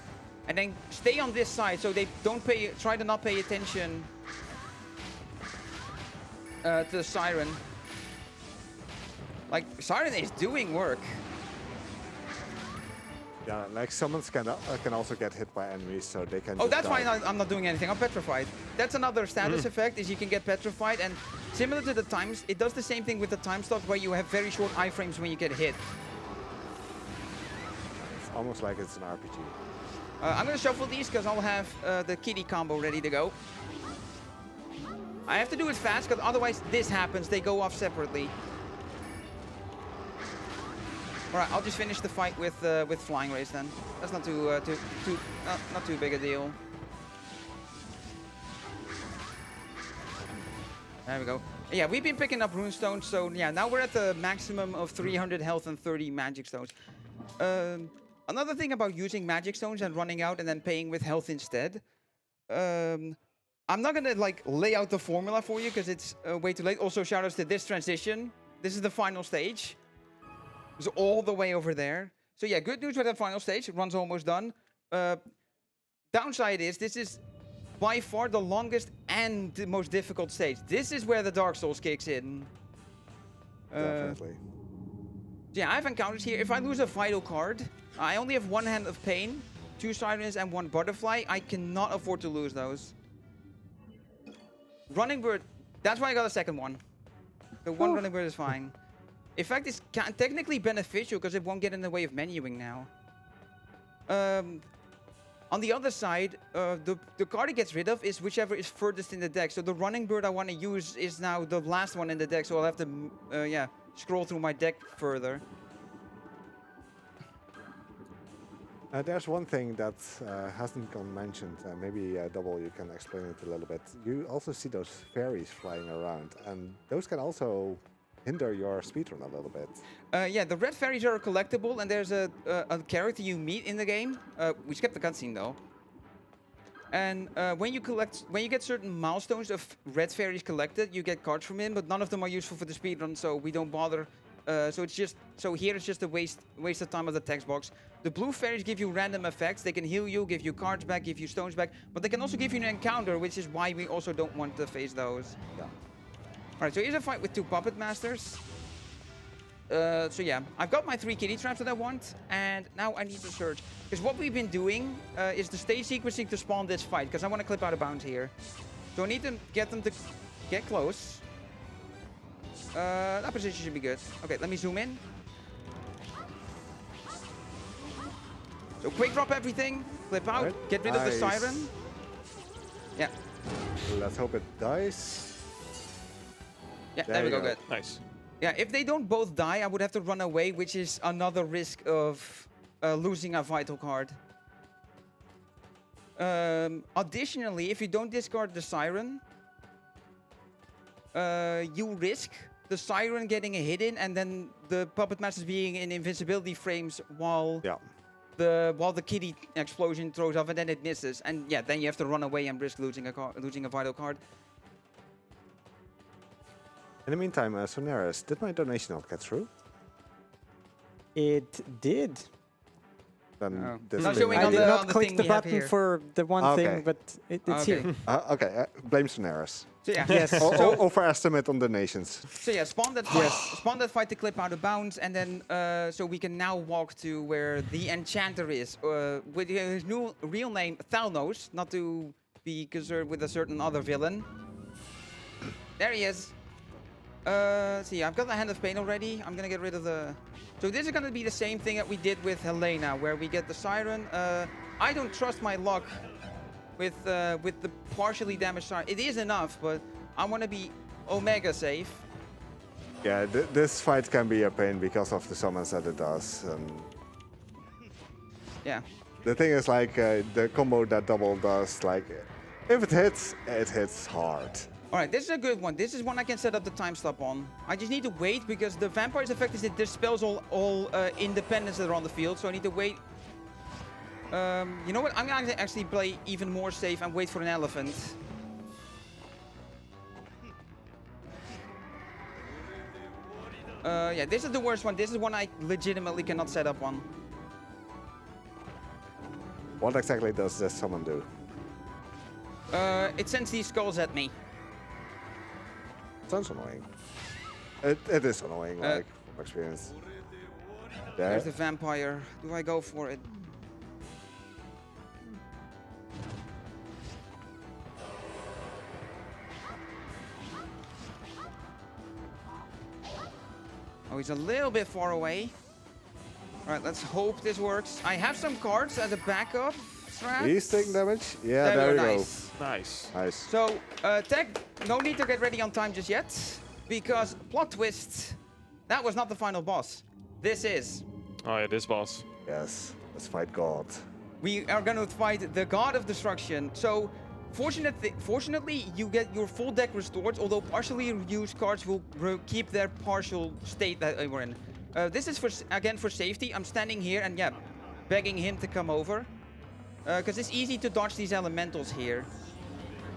and then stay on this side so they don't try to not pay attention to the Siren. Like, Siren is doing work. Yeah, like summons can also get hit by enemies, so they can. Oh, just that's die. why I'm not doing anything. I'm petrified. That's another status effect, is you can get petrified, and similar to the times, it does the same thing with the time stuff where you have very short iframes when you get hit. It's almost like it's an RPG. I'm gonna shuffle these because I'll have the kitty combo ready to go. I have to do it fast because otherwise this happens. They go off separately. All right, I'll just finish the fight with flying rays then. That's not not too big a deal. There we go. Yeah, we've been picking up runestones, so yeah, now we're at the maximum of 300 health and 30 magic stones. Another thing about using magic stones and running out and then paying with health instead. I'm not gonna like lay out the formula for you because it's way too late. Also, shout outs to this transition. This is the final stage. It's all the way over there. So yeah, good news with that final stage. Run's almost done. Downside is this is by far the longest and the most difficult stage. This is where the Dark Souls kicks in. Definitely. Yeah, I have encounters here. If I lose a vital card, I only have one Hand of Pain, 2 Sirens, and 1 Butterfly. I cannot afford to lose those. Running Bird, that's why I got a second one. The one Running Bird is fine. In fact, it's technically beneficial because it won't get in the way of menuing now. On the other side, the card it gets rid of is whichever is furthest in the deck. So the Running Bird I want to use is now the last one in the deck, so I'll have to, yeah, scroll through my deck further. There's one thing that hasn't gone mentioned. Maybe Double, you can explain it a little bit. You also see those fairies flying around, and those can also hinder your speedrun a little bit. Yeah, the red fairies are collectible, and there's a character you meet in the game. We skipped the cutscene though. And when you get certain milestones of red fairies collected, you get cards from him, but none of them are useful for the speedrun, so we don't bother. So here it's just a waste of time of the text box. The blue fairies give you random effects. They can heal you, give you cards back, give you stones back, but they can also give you an encounter, which is why we also don't want to face those. Yeah. Alright, so here's a fight with 2 puppet masters. So yeah, I've got my 3 kitty traps that I want, and now I need to search. Because what we've been doing is the stage sequencing to spawn this fight, because I want to clip out of bounds here. So I need to get them to get close. That position should be good. Okay, let me zoom in. So quick drop everything, clip out, Right. get rid of the Nice. siren. Yeah, Let's hope it dies. yeah, There there we you go, go. good. Nice. Yeah, if they don't both die, I would have to run away, which is another risk of losing a vital card. Additionally, if you don't discard the siren, you risk the siren getting a hit in, and then the puppet masters being in invincibility frames while Yeah. the kitty explosion throws off, and then it misses. And yeah, then you have to run away and risk losing a vital card. In the meantime, Sonaris, did my donation not get through? It did. Then Oh. this Not thing showing I on did the- not the click thing the we have button here. for the one Okay. thing, but it's Okay. here. Okay, blame Sonaris. So yeah, Yes. Overestimate on donations. So yeah, spawn that fight to clip out of bounds, and then so we can now walk to where the enchanter is, with his new real name Thalnos, not to be concerned with a certain other villain. There he is. See, I've got the Hand of Pain already. I'm gonna get rid of the. So this is gonna be the same thing that we did with Helena, where we get the siren. I don't trust my luck with the partially damaged siren. It is enough, but I want to be Omega safe. Yeah, this fight can be a pain because of the summons that it does. Yeah. The thing is, like, the combo that Double does, like, if it hits hard. All right, this is a good one. This is one I can set up the time stop on. I just need to wait because the vampire's effect is it dispels all independents that are on the field, so I need to wait. You know what? I'm gonna actually play even more safe and wait for an elephant. Yeah, this is the worst one. This is one I legitimately cannot set up on. What exactly does this summon do? It sends these skulls at me. Sounds annoying. It is annoying, like, from experience. Yeah. There's the vampire. Do I go for it? Oh, he's a little bit far away. All right, let's hope this works. I have some cards as a backup strat. He's taking damage. Yeah, there you go. Nice. Nice. Nice. So, Tech, no need to get ready on time just yet, because plot twist, that was not the final boss. This is. Oh yeah, this boss. Yes, let's fight God. We are going to fight the God of Destruction. So, fortunately, you get your full deck restored, although partially used cards will keep their partial state that they were in. This is, again, for safety. I'm standing here and, yeah, begging him to come over. Because it's easy to dodge these elementals here.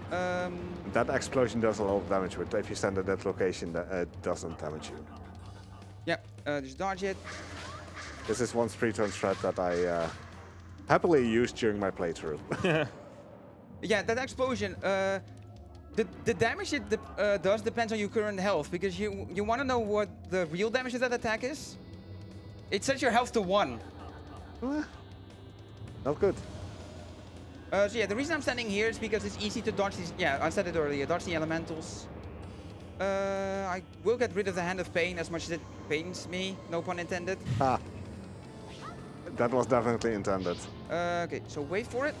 That explosion does a lot of damage, but if you stand at that location, it doesn't damage you. Yeah, just dodge it. This is one speedrun strat that I happily used during my playthrough. Yeah, that explosion, the damage it does depends on your current health, because you want to know what the real damage of that attack is? It sets your health to 1. Not good. So yeah, the reason I'm standing here is because it's easy to dodge these, yeah, I said it earlier, dodge the elementals. I will get rid of the Hand of Pain as much as it pains me, no pun intended. Ah. That was definitely intended. Okay, so wait for it.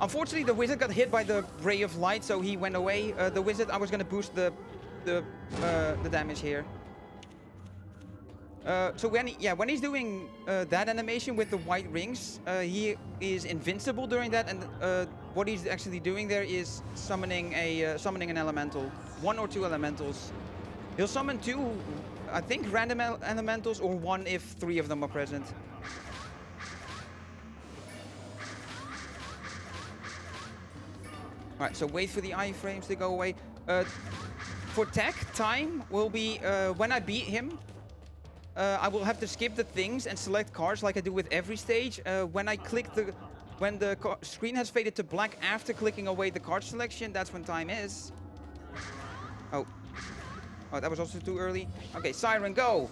Unfortunately, the wizard got hit by the ray of light, so he went away. The wizard, I was gonna boost the damage here. So when he's doing that animation with the white rings, he is invincible during that, and what he's actually doing there is summoning an elemental, 1 or 2 elementals. He'll summon 2, I think, random elementals, or 1 if 3 of them are present. Alright, so wait for the iframes to go away. For Tech, time will be when I beat him. I will have to skip the things and select cards like I do with every stage. When the screen has faded to black after clicking away the card selection, that's when time is. Oh, that was also too early. Okay, Siren, go!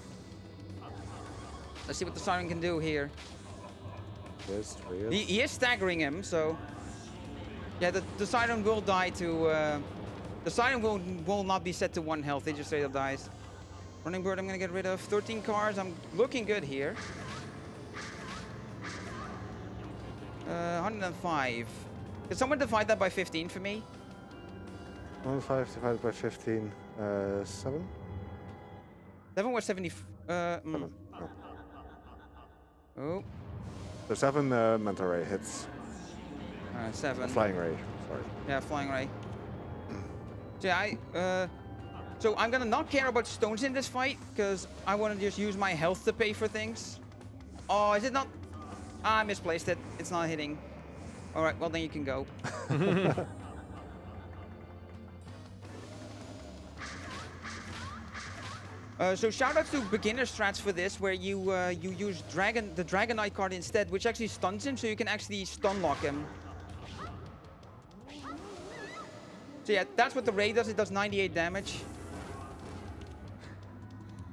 Let's see what the Siren can do here. Yes, real. He is staggering him, so... Yeah, the Siren will die to... the Siren will not be set to 1 health, it just straight up dies. Running Bird, I'm gonna get rid of 13 cards. I'm looking good here. 105. Can someone divide that by 15 for me? 105 divided by 15, 7? 7 was 70. 7. Oh. So 7 mental ray hits. 7. Flying ray, sorry. Yeah, flying ray. So yeah, so I'm gonna not care about stones in this fight, because I want to just use my health to pay for things. Oh, is it not? I misplaced it. It's not hitting. All right, well then you can go. So shoutouts to beginner strats for this, where you use the Dragonite card instead, which actually stuns him, so you can actually stun lock him. So yeah, that's what the ray does. It does 98 damage.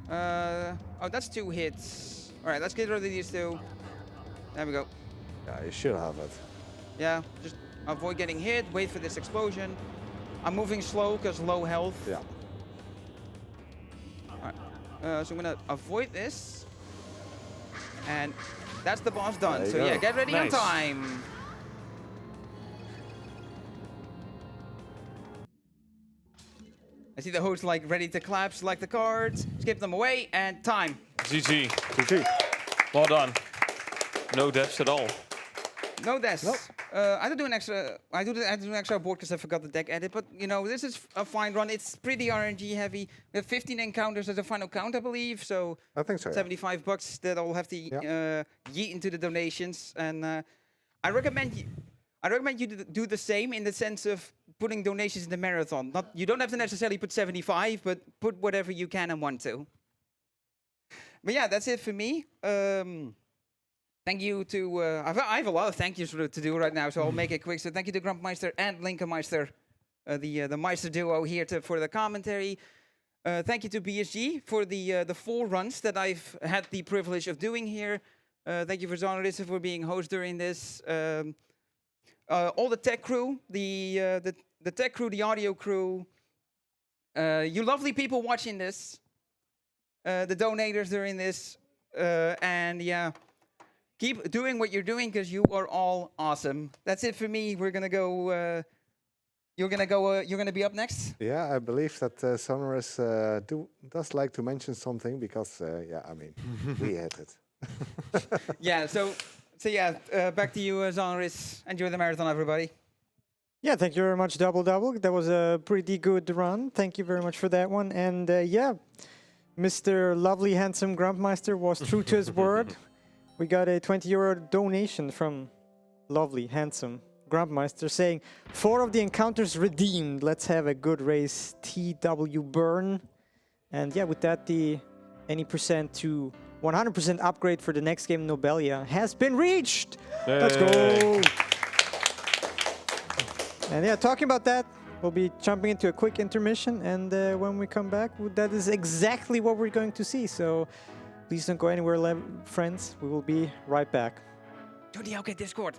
Oh, that's 2 hits. All right, let's get rid of these 2. There we go. Yeah, you should have it. Yeah, just avoid getting hit. Wait for this explosion. I'm moving slow because low health. Yeah. All right. So I'm gonna avoid this, and that's the boss done. So yeah, get ready on time. I see the host like ready to clap, select the cards, skip them away, and time. GG. GG. Well done. No deaths at all. No deaths. Nope. I had to do an extra. I had to do an extra board because I forgot the deck edit. But you know, this is a fine run. It's pretty RNG heavy. We have 15 encounters as a final count, I believe. So I think so. Yeah. $75 that I'll have to yeet into the donations. And I recommend you do the same in the sense of putting donations in the marathon. You don't have to necessarily put 75, but put whatever you can and want to. But yeah, that's it for me. Thank you to... I have a lot of thank yous to do right now, so I'll make it quick. So thank you to Grumpmeister and Linkenmeister, the Meister duo here for the commentary. Thank you to BSG for the 4 runs that I've had the privilege of doing here. Thank you for Zonarissa for being host during this. All the tech crew, the tech crew, the audio crew, you lovely people watching this, the donators during this, and yeah, keep doing what you're doing because you are all awesome. That's it for me. We're gonna go. You're gonna be up next. Yeah, I believe that Sonorous does like to mention something because yeah, I mean, we hit it. Yeah. So yeah, back to you, Zonoris. Enjoy the marathon, everybody. Yeah, thank you very much, DoubleDubbel. That was a pretty good run. Thank you very much for that one. And yeah, Mr. Lovely Handsome Grumpmeister was true to his word. We got a 20 euro donation from Lovely Handsome Grumpmeister saying, 4 of the encounters redeemed. Let's have a good race, TW Burn. And yeah, with that, the any percent to 100% upgrade for the next game, Nobelia, has been reached. Yay. Let's go. And yeah, talking about that, we'll be jumping into a quick intermission. And when we come back, that is exactly what we're going to see. So please don't go anywhere, friends. We will be right back. Join the OK Discord.